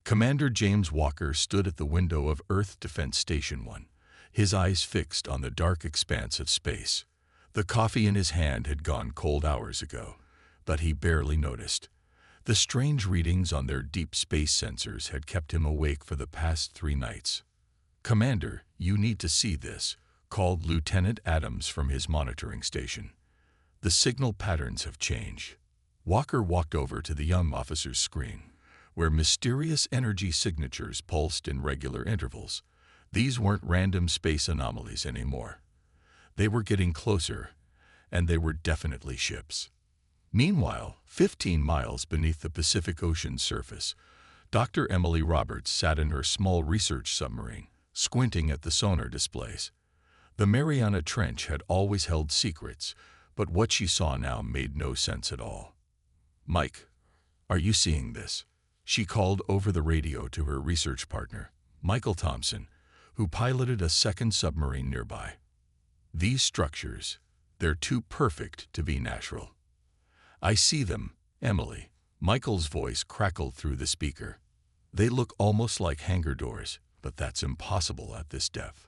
Commander James Walker stood at the window of Earth Defense Station 1, his eyes fixed on the dark expanse of space. The coffee in his hand had gone cold hours ago, but he barely noticed. The strange readings on their deep space sensors had kept him awake for the past 3 nights. "Commander, you need to see this," called Lieutenant Adams from his monitoring station. "The signal patterns have changed." Walker walked over to the young officer's screen, where mysterious energy signatures pulsed in regular intervals. These weren't random space anomalies anymore. They were getting closer, and they were definitely ships. Meanwhile, 15 miles beneath the Pacific Ocean's surface, Dr. Emily Roberts sat in her small research submarine, squinting at the sonar displays. The Mariana Trench had always held secrets, but what she saw now made no sense at all. "Mike, are you seeing this?" She called over the radio to her research partner, Michael Thompson, who piloted a second submarine nearby. "These structures, they're too perfect to be natural." "I see them, Emily." Michael's voice crackled through the speaker. "They look almost like hangar doors, but that's impossible at this depth."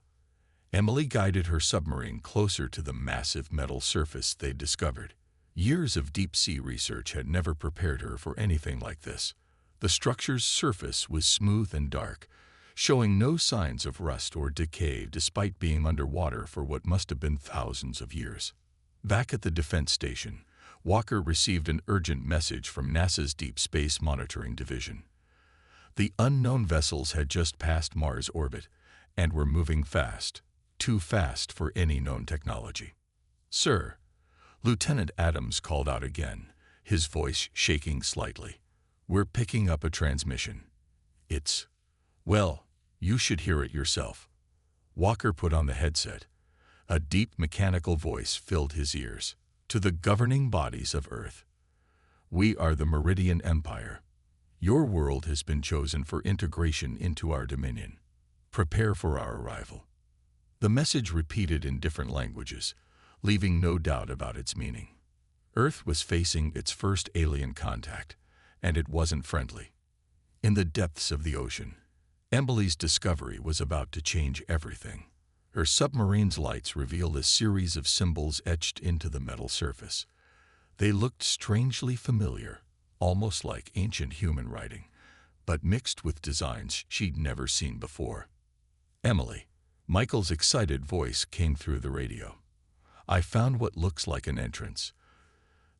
Emily guided her submarine closer to the massive metal surface they'd discovered. Years of deep-sea research had never prepared her for anything like this. The structure's surface was smooth and dark, showing no signs of rust or decay despite being underwater for what must have been thousands of years. Back at the defense station, Walker received an urgent message from NASA's Deep Space Monitoring Division. The unknown vessels had just passed Mars' orbit and were moving fast, too fast for any known technology. "Sir," Lieutenant Adams called out again, his voice shaking slightly. "We're picking up a transmission. Well, you should hear it yourself." Walker put on the headset. A deep mechanical voice filled his ears. "To the governing bodies of Earth. We are the Meridian Empire. Your world has been chosen for integration into our dominion. Prepare for our arrival." The message repeated in different languages, leaving no doubt about its meaning. Earth was facing its first alien contact, and it wasn't friendly. In the depths of the ocean, Emily's discovery was about to change everything. Her submarine's lights revealed a series of symbols etched into the metal surface. They looked strangely familiar, almost like ancient human writing, but mixed with designs she'd never seen before. "Emily," Michael's excited voice came through the radio. "I found what looks like an entrance.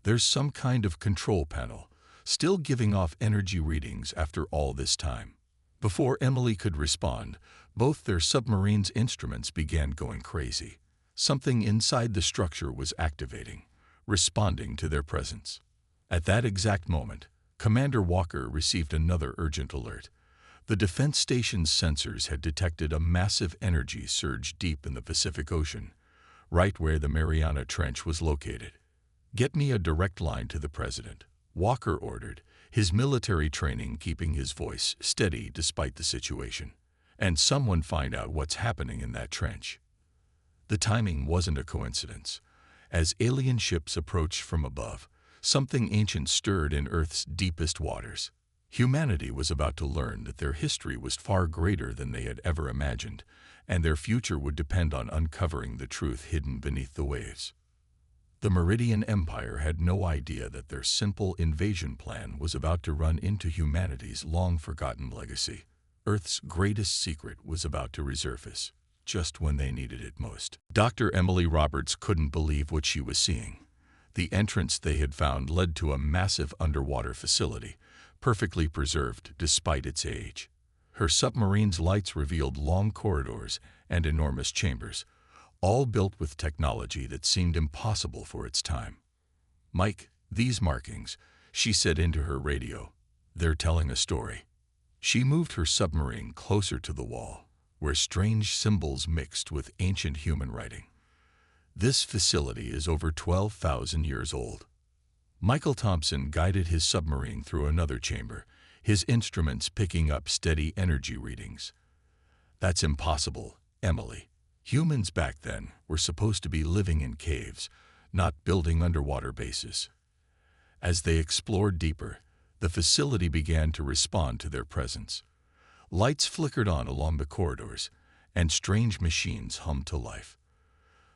There's some kind of control panel, still giving off energy readings after all this time." Before Emily could respond, both their submarine's instruments began going crazy. Something inside the structure was activating, responding to their presence. At that exact moment, Commander Walker received another urgent alert. The defense station's sensors had detected a massive energy surge deep in the Pacific Ocean, right where the Mariana Trench was located. "Get me a direct line to the President," Walker ordered, his military training keeping his voice steady despite the situation. "And someone find out what's happening in that trench." The timing wasn't a coincidence. As alien ships approached from above, something ancient stirred in Earth's deepest waters. Humanity was about to learn that their history was far greater than they had ever imagined, and their future would depend on uncovering the truth hidden beneath the waves. The Meridian Empire had no idea that their simple invasion plan was about to run into humanity's long-forgotten legacy. Earth's greatest secret was about to resurface, just when they needed it most. Dr. Emily Roberts couldn't believe what she was seeing. The entrance they had found led to a massive underwater facility, perfectly preserved despite its age. Her submarine's lights revealed long corridors and enormous chambers, all built with technology that seemed impossible for its time. "Mike, these markings," she said into her radio, "they're telling a story." She moved her submarine closer to the wall, where strange symbols mixed with ancient human writing. "This facility is over 12,000 years old." Michael Thompson guided his submarine through another chamber, his instruments picking up steady energy readings. "That's impossible, Emily. Humans back then were supposed to be living in caves, not building underwater bases." As they explored deeper, The facility began to respond to their presence. Lights flickered on along the corridors, and strange machines hummed to life.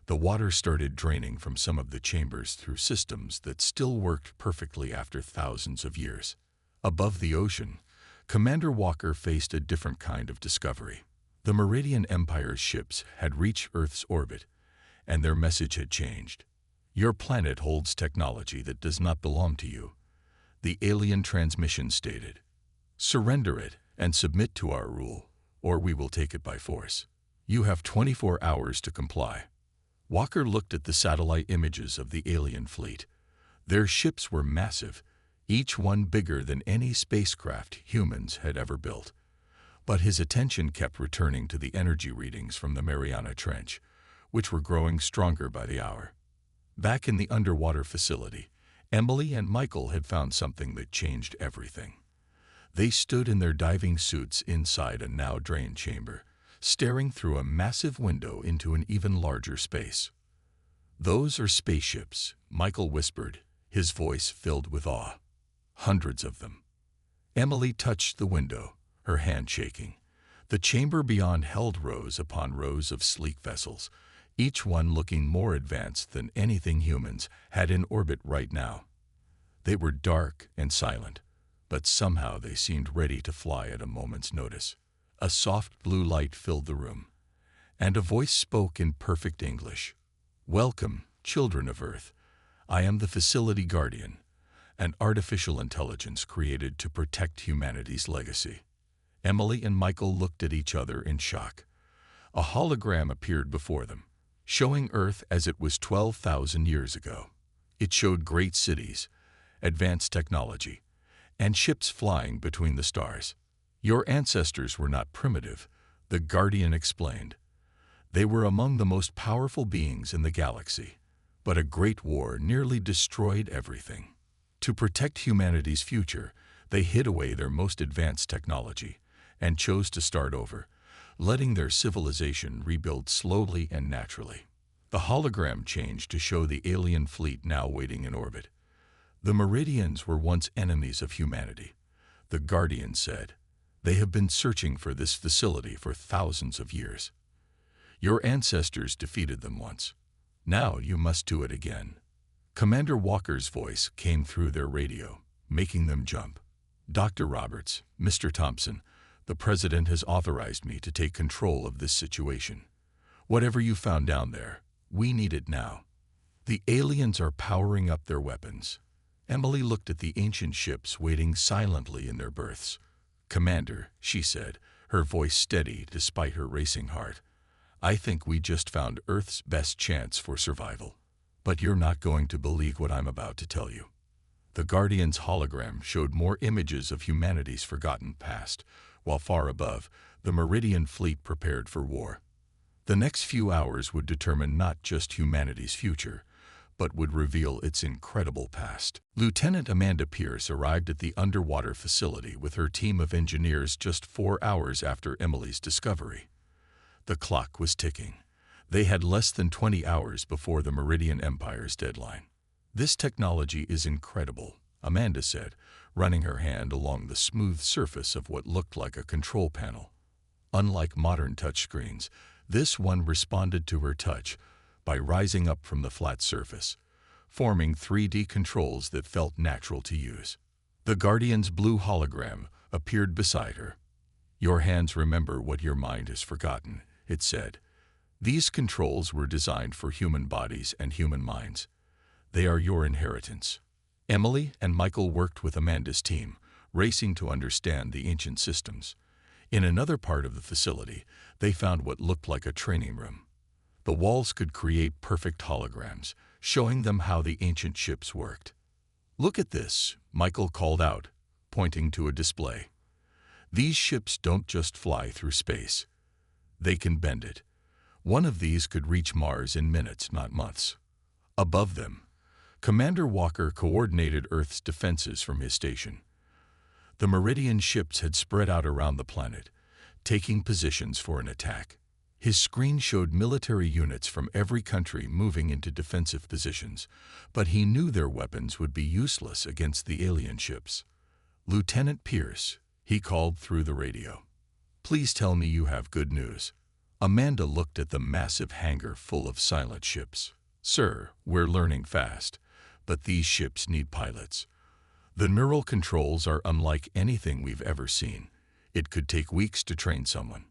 The water started draining from some of the chambers through systems that still worked perfectly after thousands of years. Above the ocean, Commander Walker faced a different kind of discovery. The Meridian Empire's ships had reached Earth's orbit, and their message had changed. "Your planet holds technology that does not belong to you," the alien transmission stated. "Surrender it and submit to our rule, or we will take it by force. You have 24 hours to comply." Walker looked at the satellite images of the alien fleet. Their ships were massive, each one bigger than any spacecraft humans had ever built. But his attention kept returning to the energy readings from the Mariana Trench, which were growing stronger by the hour. Back in the underwater facility, Emily and Michael had found something that changed everything. They stood in their diving suits inside a now-drained chamber, staring through a massive window into an even larger space. "Those are spaceships," Michael whispered, his voice filled with awe. "Hundreds of them." Emily touched the window, her hand shaking. The chamber beyond held rows upon rows of sleek vessels, each one looking more advanced than anything humans had in orbit right now. They were dark and silent, but somehow they seemed ready to fly at a moment's notice. A soft blue light filled the room, and a voice spoke in perfect English. "Welcome, children of Earth. I am the Facility Guardian, an artificial intelligence created to protect humanity's legacy." Emily and Michael looked at each other in shock. A hologram appeared before them, showing Earth as it was 12,000 years ago. It showed great cities, advanced technology, and ships flying between the stars. "Your ancestors were not primitive," the Guardian explained. "They were among the most powerful beings in the galaxy, but a great war nearly destroyed everything. To protect humanity's future, they hid away their most advanced technology and chose to start over, letting their civilization rebuild slowly and naturally." The hologram changed to show the alien fleet now waiting in orbit. "The Meridians were once enemies of humanity," the Guardian said. "They have been searching for this facility for thousands of years. Your ancestors defeated them once. Now you must do it again." Commander Walker's voice came through their radio, making them jump. "Dr. Roberts, Mr. Thompson, the President has authorized me to take control of this situation. Whatever you found down there, we need it now." The aliens are powering up their weapons. Emily looked at the ancient ships waiting silently in their berths. "Commander," she said, her voice steady despite her racing heart, "I think we just found Earth's best chance for survival. But you're not going to believe what I'm about to tell you." The Guardian's hologram showed more images of humanity's forgotten past, while far above, the Meridian fleet prepared for war. The next few hours would determine not just humanity's future, but would reveal its incredible past. Lieutenant Amanda Pierce arrived at the underwater facility with her team of engineers just 4 hours after Emily's discovery. The clock was ticking. They had less than 20 hours before the Meridian Empire's deadline. "This technology is incredible," Amanda said, running her hand along the smooth surface of what looked like a control panel. Unlike modern touchscreens, this one responded to her touch by rising up from the flat surface, forming 3D controls that felt natural to use. The Guardian's blue hologram appeared beside her. "Your hands remember what your mind has forgotten," it said. "These controls were designed for human bodies and human minds. They are your inheritance." Emily and Michael worked with Amanda's team, racing to understand the ancient systems. In another part of the facility, they found what looked like a training room. The walls could create perfect holograms, showing them how the ancient ships worked. "Look at this," Michael called out, pointing to a display. "These ships don't just fly through space. They can bend it. One of these could reach Mars in minutes, not months." Above them, Commander Walker coordinated Earth's defenses from his station. The Meridian ships had spread out around the planet, taking positions for an attack. His screen showed military units from every country moving into defensive positions, but he knew their weapons would be useless against the alien ships. "Lieutenant Pierce," he called through the radio. "Please tell me you have good news." Amanda looked at the massive hangar full of silent ships. "Sir, we're learning fast, but these ships need pilots. The neural controls are unlike anything we've ever seen. It could take weeks to train someone."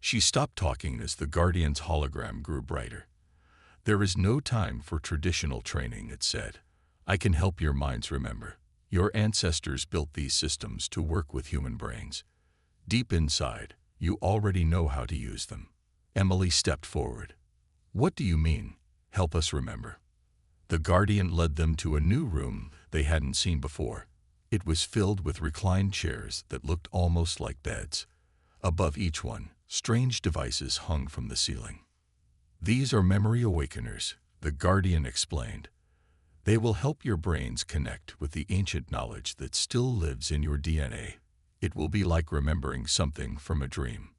She stopped talking as the Guardian's hologram grew brighter. "There is no time for traditional training," it said. "I can help your minds remember. Your ancestors built these systems to work with human brains. Deep inside, you already know how to use them." Emily stepped forward. "What do you mean, help us remember?" The Guardian led them to a new room they hadn't seen before. It was filled with reclined chairs that looked almost like beds. Above each one, strange devices hung from the ceiling. "These are memory awakeners," the Guardian explained. "They will help your brains connect with the ancient knowledge that still lives in your DNA. It will be like remembering something from a dream."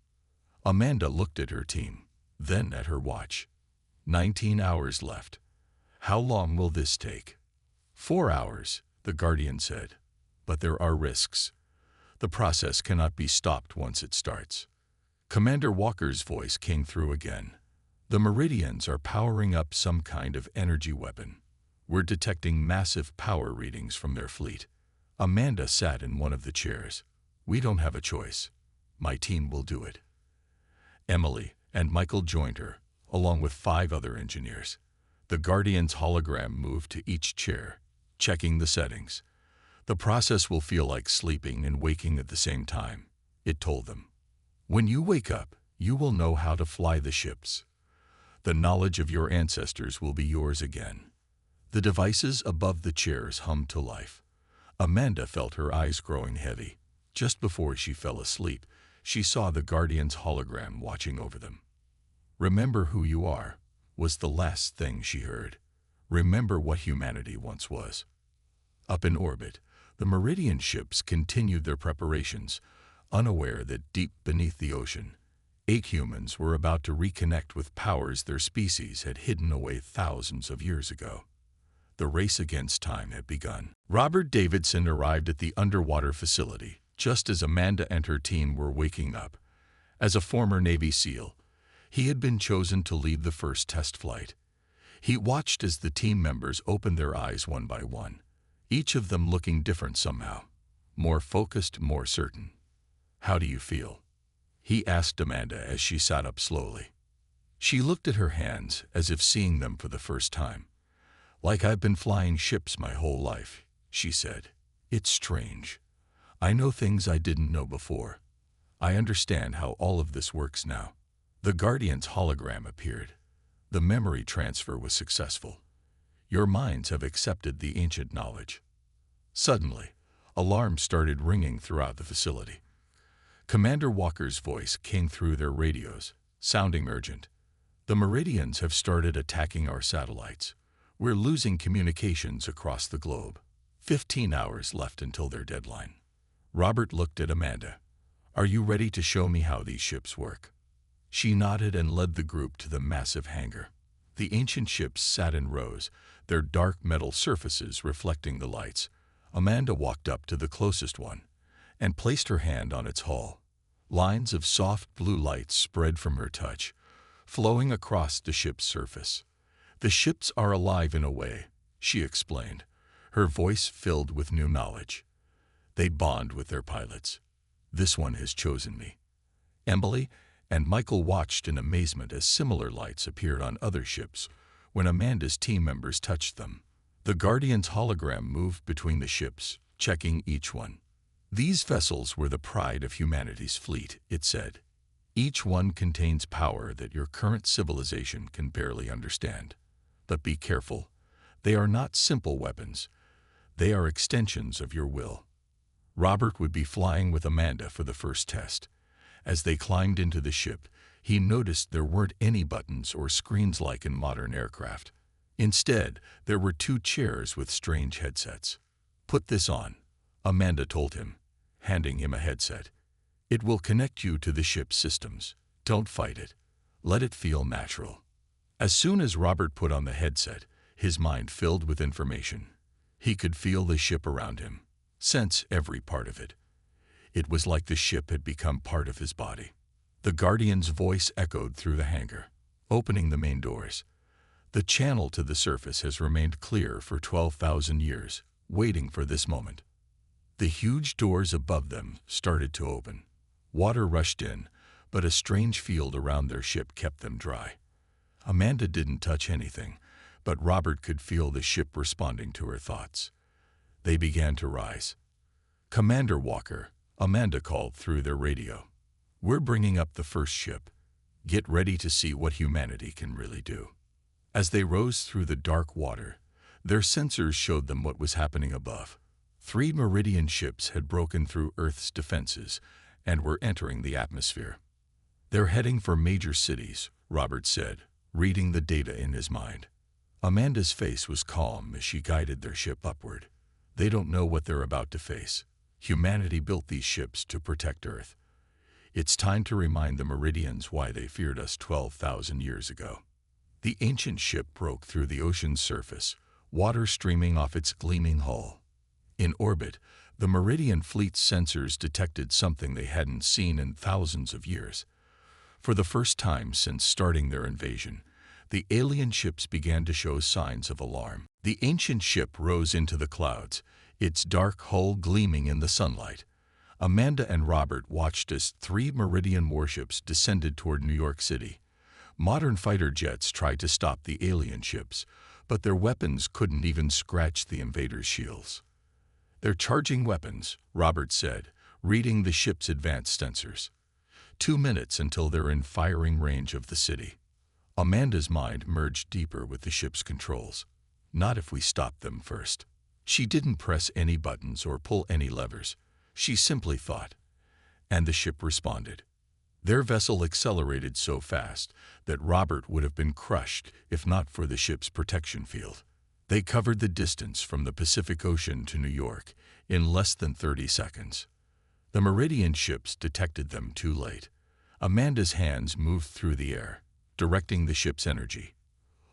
Amanda looked at her team, then at her watch. 19 hours left. "How long will this take?" 4 hours, the Guardian said. "But there are risks. The process cannot be stopped once it starts." Commander Walker's voice came through again. "The Meridians are powering up some kind of energy weapon. We're detecting massive power readings from their fleet." Amanda sat in one of the chairs. "We don't have a choice. My team will do it." Emily and Michael joined her, along with 5 other engineers. The Guardian's hologram moved to each chair, checking the settings. "The process will feel like sleeping and waking at the same time," it told them. "When you wake up, you will know how to fly the ships. The knowledge of your ancestors will be yours again." The devices above the chairs hummed to life. Amanda felt her eyes growing heavy. Just before she fell asleep, she saw the Guardian's hologram watching over them. "Remember who you are," was the last thing she heard. "Remember what humanity once was." Up in orbit, the Meridian ships continued their preparations, unaware that deep beneath the ocean, 8 humans were about to reconnect with powers their species had hidden away thousands of years ago. The race against time had begun. Robert Davidson arrived at the underwater facility just as Amanda and her team were waking up. As a former Navy SEAL, he had been chosen to lead the first test flight. He watched as the team members opened their eyes one by one, each of them looking different somehow, more focused, more certain. "How do you feel?" he asked Amanda as she sat up slowly. She looked at her hands as if seeing them for the first time. "Like I've been flying ships my whole life," she said. "It's strange. I know things I didn't know before. I understand how all of this works now." The Guardian's hologram appeared. "The memory transfer was successful. Your minds have accepted the ancient knowledge." Suddenly, alarms started ringing throughout the facility. Commander Walker's voice came through their radios, sounding urgent. "The Meridians have started attacking our satellites. We're losing communications across the globe. 15 hours left until their deadline." Robert looked at Amanda. "Are you ready to show me how these ships work?" She nodded and led the group to the massive hangar. The ancient ships sat in rows, their dark metal surfaces reflecting the lights. Amanda walked up to the closest one and placed her hand on its hull. Lines of soft blue light spread from her touch, flowing across the ship's surface. "The ships are alive in a way," she explained, her voice filled with new knowledge. "They bond with their pilots. This one has chosen me." Emily and Michael watched in amazement as similar lights appeared on other ships when Amanda's team members touched them. The Guardian's hologram moved between the ships, checking each one. "These vessels were the pride of humanity's fleet," it said. "Each one contains power that your current civilization can barely understand. But be careful. They are not simple weapons. They are extensions of your will." Robert would be flying with Amanda for the first test. As they climbed into the ship, he noticed there weren't any buttons or screens like in modern aircraft. Instead, there were 2 chairs with strange headsets. "Put this on," Amanda told him, handing him a headset. "It will connect you to the ship's systems. Don't fight it. Let it feel natural." As soon as Robert put on the headset, his mind filled with information. He could feel the ship around him, sense every part of it. It was like the ship had become part of his body. The Guardian's voice echoed through the hangar, opening the main doors. The channel to the surface has remained clear for 12,000 years, waiting for this moment. The huge doors above them started to open. Water rushed in, but a strange field around their ship kept them dry. Amanda didn't touch anything, but Robert could feel the ship responding to her thoughts. They began to rise. "Commander Walker," Amanda called through their radio. "We're bringing up the first ship. Get ready to see what humanity can really do." As they rose through the dark water, their sensors showed them what was happening above. 3 Meridian ships had broken through Earth's defenses and were entering the atmosphere. "They're heading for major cities," Robert said, reading the data in his mind. Amanda's face was calm as she guided their ship upward. "They don't know what they're about to face. Humanity built these ships to protect Earth. It's time to remind the Meridians why they feared us 12,000 years ago." The ancient ship broke through the ocean's surface, water streaming off its gleaming hull. In orbit, the Meridian fleet's sensors detected something they hadn't seen in thousands of years. For the first time since starting their invasion, the alien ships began to show signs of alarm. The ancient ship rose into the clouds, its dark hull gleaming in the sunlight. Amanda and Robert watched as 3 Meridian warships descended toward New York City. Modern fighter jets tried to stop the alien ships, but their weapons couldn't even scratch the invaders' shields. "They're charging weapons," Robert said, reading the ship's advanced sensors. 2 minutes until they're in firing range of the city. Amanda's mind merged deeper with the ship's controls. Not if we stop them first. She didn't press any buttons or pull any levers. She simply thought. And the ship responded. Their vessel accelerated so fast that Robert would have been crushed if not for the ship's protection field. They covered the distance from the Pacific Ocean to New York in less than 30 seconds. The Meridian ships detected them too late. Amanda's hands moved through the air, directing the ship's energy.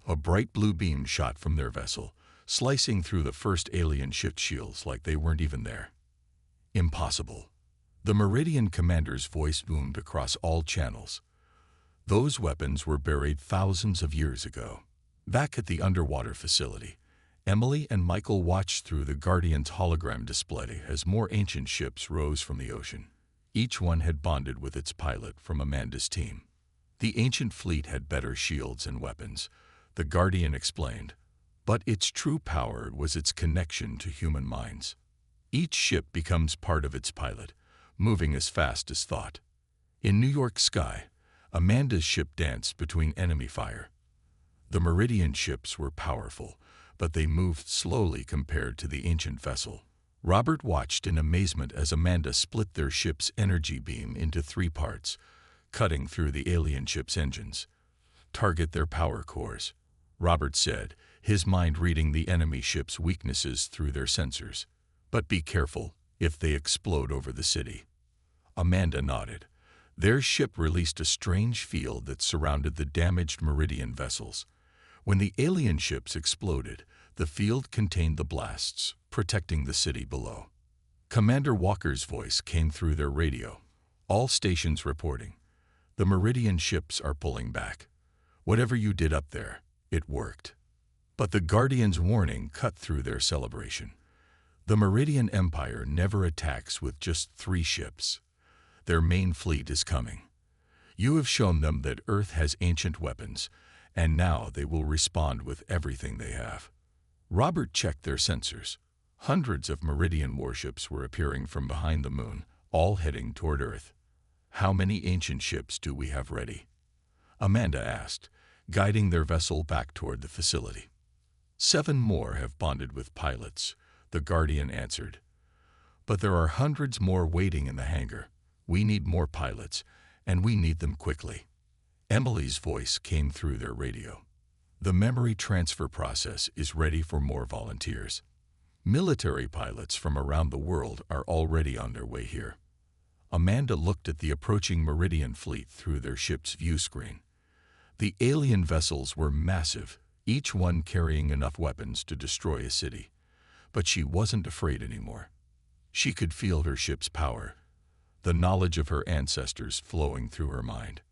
A bright blue beam shot from their vessel, slicing through the first alien ship's shields like they weren't even there. Impossible. The Meridian commander's voice boomed across all channels. Those weapons were buried thousands of years ago. Back at the underwater facility, Emily and Michael watched through the Guardian's hologram display as more ancient ships rose from the ocean. Each one had bonded with its pilot from Amanda's team. The ancient fleet had better shields and weapons, the Guardian explained, but its true power was its connection to human minds. Each ship becomes part of its pilot, moving as fast as thought. In New York sky, Amanda's ship danced between enemy fire. The Meridian ships were powerful, but they moved slowly compared to the ancient vessel. Robert watched in amazement as Amanda split their ship's energy beam into 3 parts, cutting through the alien ship's engines. "Target their power cores," Robert said, his mind reading the enemy ship's weaknesses through their sensors. "But be careful if they explode over the city." Amanda nodded. Their ship released a strange field that surrounded the damaged Meridian vessels. When the alien ships exploded, the field contained the blasts, protecting the city below. Commander Walker's voice came through their radio. "All stations reporting. The Meridian ships are pulling back. Whatever you did up there, it worked." But the Guardian's warning cut through their celebration. The Meridian Empire never attacks with just 3 ships. Their main fleet is coming. You have shown them that Earth has ancient weapons, and now they will respond with everything they have. Robert checked their sensors. Hundreds of Meridian warships were appearing from behind the moon, all heading toward Earth. "How many ancient ships do we have ready?" Amanda asked, guiding their vessel back toward the facility. 7 more have bonded with pilots, the Guardian answered. "But there are hundreds more waiting in the hangar. We need more pilots, and we need them quickly." Emily's voice came through their radio. "The memory transfer process is ready for more volunteers. Military pilots from around the world are already on their way here." Amanda looked at the approaching Meridian fleet through their ship's view screen. The alien vessels were massive, each one carrying enough weapons to destroy a city. But she wasn't afraid anymore. She could feel her ship's power, the knowledge of her ancestors flowing through her mind.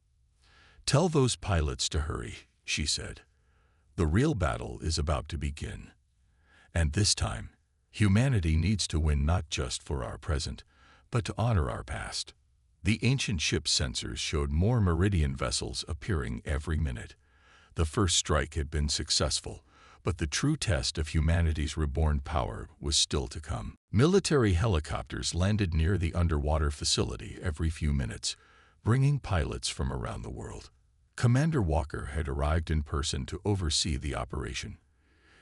"Tell those pilots to hurry," she said. "The real battle is about to begin. And this time, humanity needs to win not just for our present, but to honor our past." The ancient ship's sensors showed more Meridian vessels appearing every minute. The first strike had been successful, but the true test of humanity's reborn power was still to come. Military helicopters landed near the underwater facility every few minutes, bringing pilots from around the world. Commander Walker had arrived in person to oversee the operation.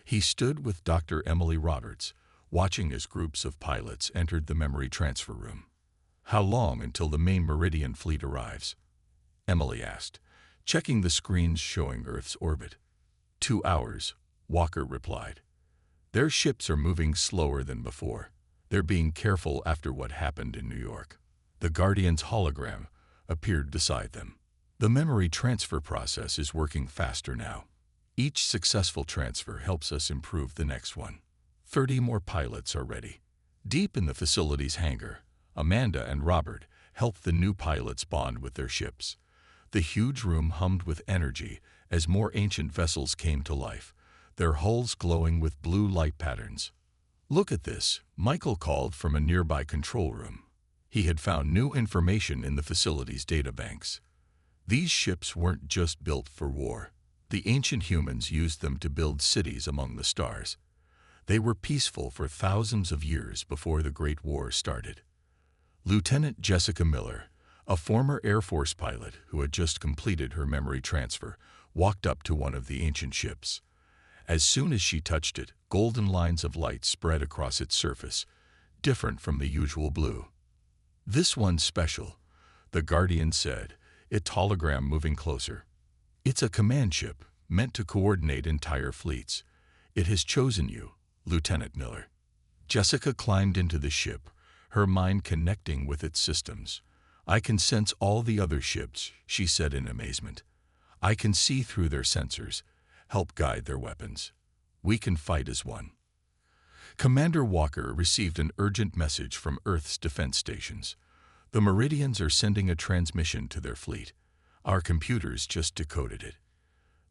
He stood with Dr. Emily Roberts, watching as groups of pilots entered the memory transfer room. "How long until the main Meridian fleet arrives?" Emily asked, checking the screens showing Earth's orbit. 2 hours, Walker replied. "Their ships are moving slower than before. They're being careful after what happened in New York." The Guardian's hologram appeared beside them. "The memory transfer process is working faster now. Each successful transfer helps us improve the next one. 30 more pilots are ready." Deep in the facility's hangar, Amanda and Robert helped the new pilots bond with their ships. The huge room hummed with energy as more ancient vessels came to life, their hulls glowing with blue light patterns. "Look at this," Michael called from a nearby control room. He had found new information in the facility's databanks. These ships weren't just built for war. The ancient humans used them to build cities among the stars. They were peaceful for thousands of years before the Great War started. Lieutenant Jessica Miller, a former Air Force pilot who had just completed her memory transfer, walked up to one of the ancient ships. As soon as she touched it, golden lines of light spread across its surface, different from the usual blue. "This one's special," the Guardian said, its hologram moving closer. "It's a command ship, meant to coordinate entire fleets. It has chosen you, Lieutenant Miller." Jessica climbed into the ship, her mind connecting with its systems. "I can sense all the other ships," she said in amazement. "I can see through their sensors, help guide their weapons. We can fight as one." Commander Walker received an urgent message from Earth's defense stations. "The Meridians are sending a transmission to their fleet. Our computers just decoded it."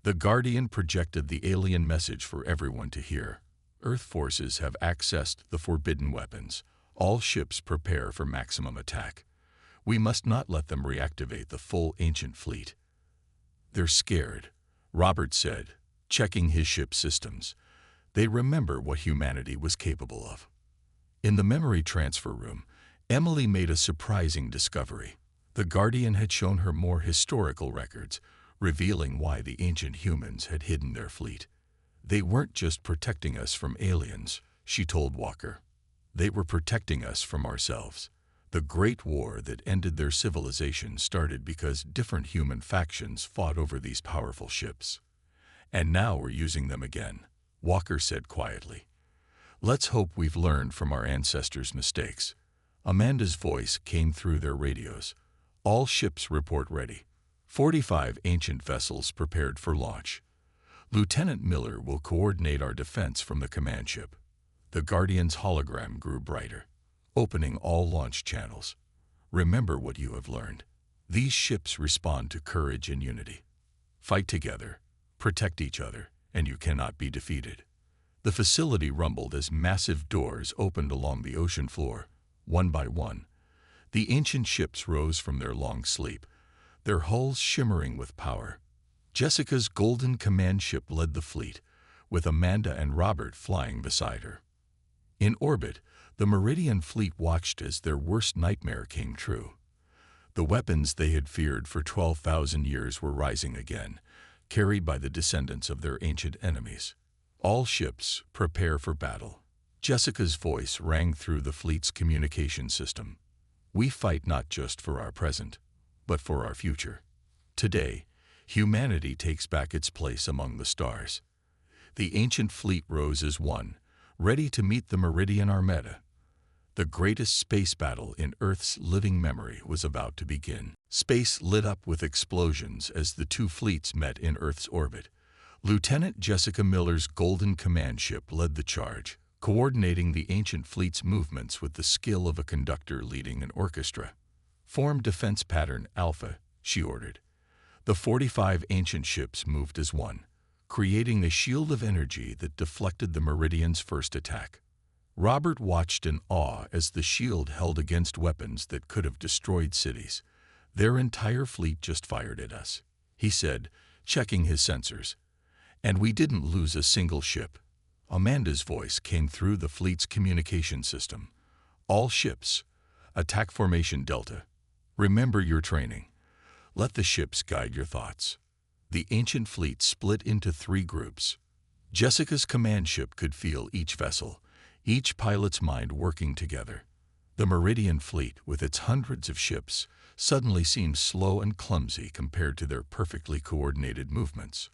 The Guardian projected the alien message for everyone to hear. "Earth forces have accessed the forbidden weapons. All ships prepare for maximum attack. We must not let them reactivate the full ancient fleet." "They're scared," Robert said, checking his ship's systems. "They remember what humanity was capable of." In the memory transfer room, Emily made a surprising discovery. The Guardian had shown her more historical records, revealing why the ancient humans had hidden their fleet. "They weren't just protecting us from aliens," she told Walker. "They were protecting us from ourselves. The Great War that ended their civilization started because different human factions fought over these powerful ships. And now we're using them again," Walker said quietly. "Let's hope we've learned from our ancestors' mistakes." Amanda's voice came through their radios. "All ships report ready. 45 ancient vessels prepared for launch. Lieutenant Miller will coordinate our defense from the command ship." The Guardian's hologram grew brighter, opening all launch channels. "Remember what you have learned. These ships respond to courage and unity. Fight together, protect each other, and you cannot be defeated." The facility rumbled as massive doors opened along the ocean floor, one by one. The ancient ships rose from their long sleep, their hulls shimmering with power. Jessica's golden command ship led the fleet, with Amanda and Robert flying beside her. In orbit, the Meridian fleet watched as their worst nightmare came true. The weapons they had feared for 12,000 years were rising again, carried by the descendants of their ancient enemies. "All ships, prepare for battle." Jessica's voice rang through the fleet's communication system. "We fight not just for our present, but for our future. Today, humanity takes back its place among the stars." The ancient fleet rose as one, ready to meet the Meridian Armada. The greatest space battle in Earth's living memory was about to begin. Space lit up with explosions as the two fleets met in Earth's orbit. Lieutenant Jessica Miller's golden command ship led the charge, coordinating the ancient fleet's movements with the skill of a conductor leading an orchestra. "Form defense pattern Alpha," she ordered. The 45 ancient ships moved as one, creating a shield of energy that deflected the Meridian's first attack. Robert watched in awe as the shield held against weapons that could have destroyed cities. "Their entire fleet just fired at us," he said, checking his sensors. "And we didn't lose a single ship." Amanda's voice came through the fleet's communication system. "All ships, attack formation Delta. Remember your training. Let the ships guide your thoughts." The ancient fleet split into 3 groups. Jessica's command ship could feel each vessel, each pilot's mind working together. The Meridian fleet, with its hundreds of ships, suddenly seemed slow and clumsy compared to their perfectly coordinated movements.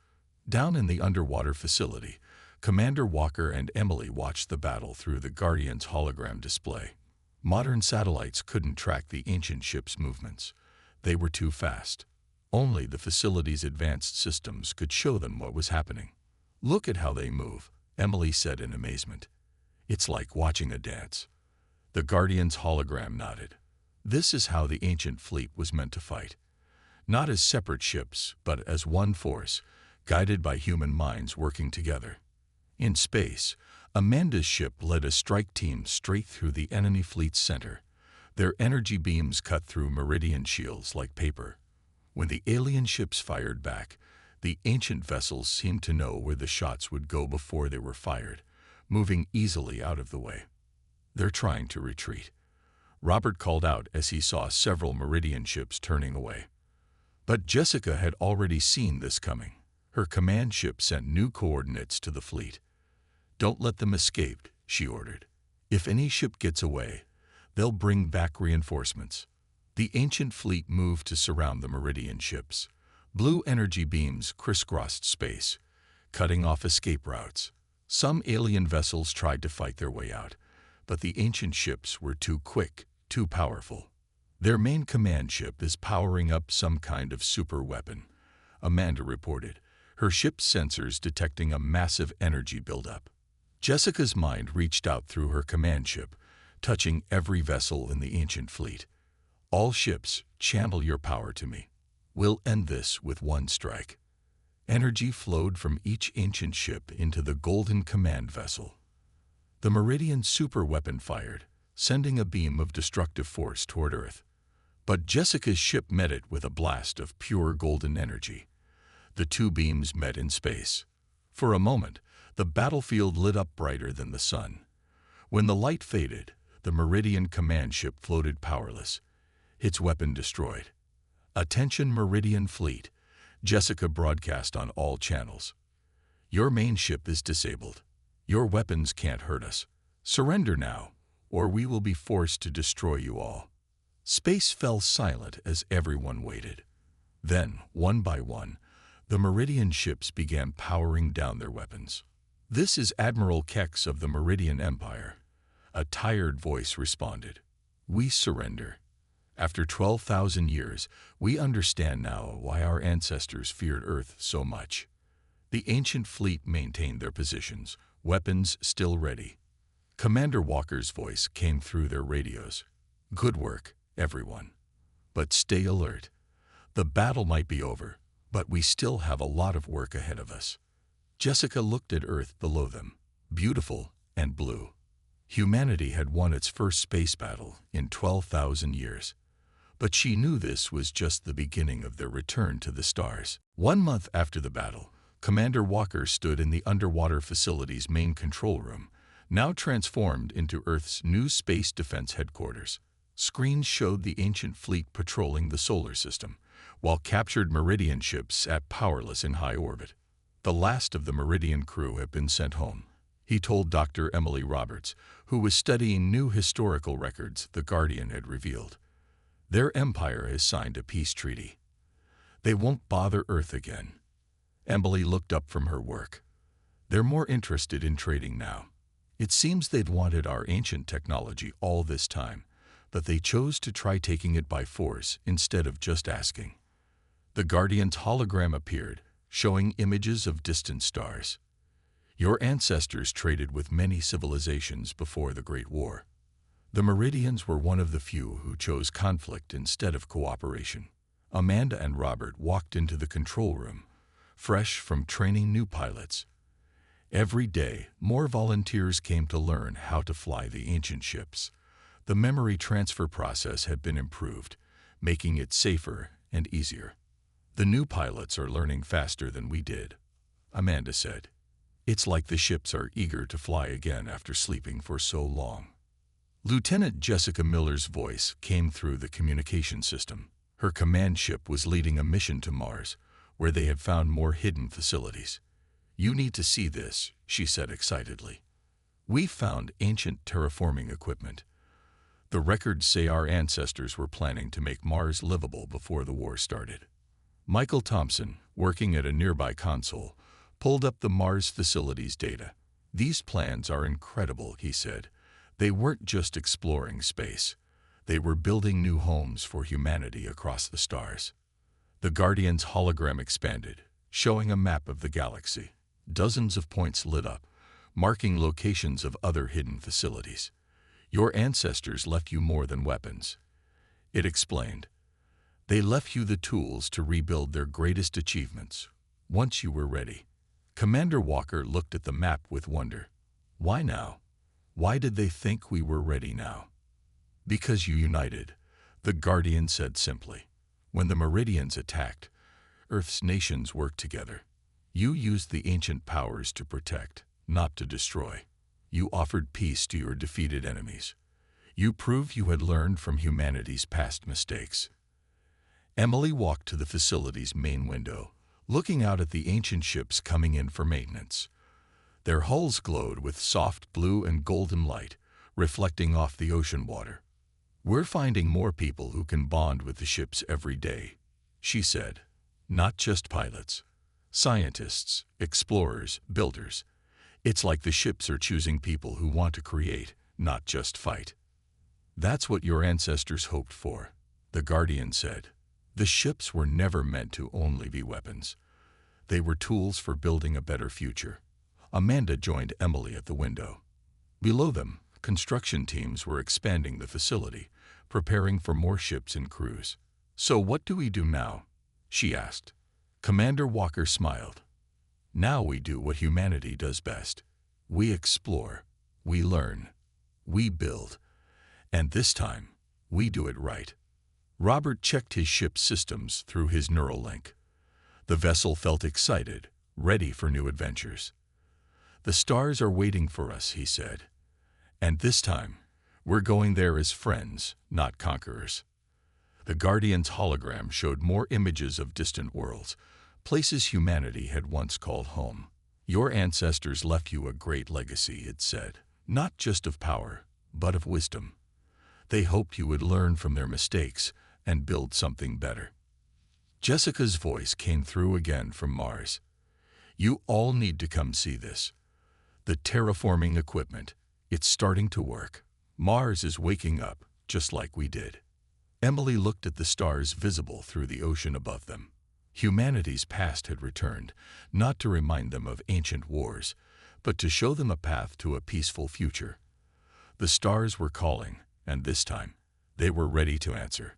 Down in the underwater facility, Commander Walker and Emily watched the battle through the Guardian's hologram display. Modern satellites couldn't track the ancient ships' movements. They were too fast. Only the facility's advanced systems could show them what was happening. "Look at how they move," Emily said in amazement. "It's like watching a dance." The Guardian's hologram nodded. This is how the ancient fleet was meant to fight. Not as separate ships, but as one force, guided by human minds working together. In space, Amanda's ship led a strike team straight through the enemy fleet's center. Their energy beams cut through Meridian shields like paper. When the alien ships fired back, the ancient vessels seemed to know where the shots would go before they were fired, moving easily out of the way. "They're trying to retreat," Robert called out as he saw several Meridian ships turning away. But Jessica had already seen this coming. Her command ship sent new coordinates to the fleet. "Don't let them escape," she ordered. "If any ship gets away, they'll bring back reinforcements." The ancient fleet moved to surround the Meridian ships. Blue energy beams crisscrossed space, cutting off escape routes. Some alien vessels tried to fight their way out, but the ancient ships were too quick, too powerful. "Their main command ship is powering up some kind of super weapon," Amanda reported, her ship's sensors detecting a massive energy buildup. Jessica's mind reached out through her command ship, touching every vessel in the ancient fleet. "All ships, channel your power to me. We'll end this with one strike." Energy flowed from each ancient ship into the golden command vessel. The Meridian superweapon fired, sending a beam of destructive force toward Earth. But Jessica's ship met it with a blast of pure golden energy. The 2 beams met in space. For a moment, the battlefield lit up brighter than the sun. When the light faded, the Meridian command ship floated powerless, its weapon destroyed. "Attention Meridian Fleet," Jessica broadcast on all channels. "Your main ship is disabled. Your weapons can't hurt us. Surrender now, or we will be forced to destroy you all." Space fell silent as everyone waited. Then, one by one, the Meridian ships began powering down their weapons. "This is Admiral Kex of the Meridian Empire," a tired voice responded. "We surrender. After 12,000 years, we understand now why our ancestors feared Earth so much." The ancient fleet maintained their positions, weapons still ready. Commander Walker's voice came through their radios. "Good work, everyone. But stay alert. The battle might be over, but we still have a lot of work ahead of us." Jessica looked at Earth below them, beautiful and blue. Humanity had won its first space battle in 12,000 years. But she knew this was just the beginning of their return to the stars. 1 month after the battle, Commander Walker stood in the underwater facility's main control room, now transformed into Earth's new space defense headquarters. Screens showed the ancient fleet patrolling the solar system, while captured Meridian ships sat powerless in high orbit. The last of the Meridian crew had been sent home, he told Dr. Emily Roberts, who was studying new historical records the Guardian had revealed. "Their empire has signed a peace treaty. They won't bother Earth again." Emily looked up from her work. "They're more interested in trading now. It seems they'd wanted our ancient technology all this time, but they chose to try taking it by force instead of just asking." The Guardian's hologram appeared, showing images of distant stars. Your ancestors traded with many civilizations before the Great War. The Meridians were one of the few who chose conflict instead of cooperation. Amanda and Robert walked into the control room, fresh from training new pilots. Every day, more volunteers came to learn how to fly the ancient ships. The memory transfer process had been improved, making it safer and easier. The new pilots are learning faster than we did, Amanda said. It's like the ships are eager to fly again after sleeping for so long. Lieutenant Jessica Miller's voice came through the communication system. Her command ship was leading a mission to Mars, where they had found more hidden facilities. You need to see this, she said excitedly. We found ancient terraforming equipment. The records say our ancestors were planning to make Mars livable before the war started. Michael Thompson, working at a nearby console, pulled up the Mars facilities data. These plans are incredible, he said. They weren't just exploring space. They were building new homes for humanity across the stars. The Guardian's hologram expanded, showing a map of the galaxy. Dozens of points lit up, marking locations of other hidden facilities. Your ancestors left you more than weapons, it explained. They left you the tools to rebuild their greatest achievements, once you were ready. Commander Walker looked at the map with wonder. Why now? Why did they think we were ready now? Because you united, the Guardian said simply. When the Meridians attacked, Earth's nations worked together. You used the ancient powers to protect, not to destroy. You offered peace to your defeated enemies. You proved you had learned from humanity's past mistakes. Emily walked to the facility's main window, looking out at the ancient ships coming in for maintenance. Their hulls glowed with soft blue and golden light, reflecting off the ocean water. We're finding more people who can bond with the ships every day, she said. Not just pilots. Scientists, explorers, builders. It's like the ships are choosing people who want to create, not just fight. That's what your ancestors hoped for, the Guardian said. The ships were never meant to only be weapons. They were tools for building a better future. Amanda joined Emily at the window. Below them, construction teams were expanding the facility, preparing for more ships and crews. So what do we do now? She asked. Commander Walker smiled. Now we do what humanity does best. We explore, we learn, we build, and this time, we do it right. Robert checked his ship's systems through his neural link. The vessel felt excited, ready for new adventures. The stars are waiting for us, he said. And this time, we're going there as friends, not conquerors. The Guardian's hologram showed more images of distant worlds, places humanity had once called home. Your ancestors left you a great legacy, it said, not just of power, but of wisdom. They hoped you would learn from their mistakes and build something better. Jessica's voice came through again from Mars. You all need to come see this. The terraforming equipment, it's starting to work. Mars is waking up, just like we did. Emily looked at the stars visible through the ocean above them. Humanity's past had returned, not to remind them of ancient wars, but to show them a path to a peaceful future. The stars were calling, and this time, they were ready to answer.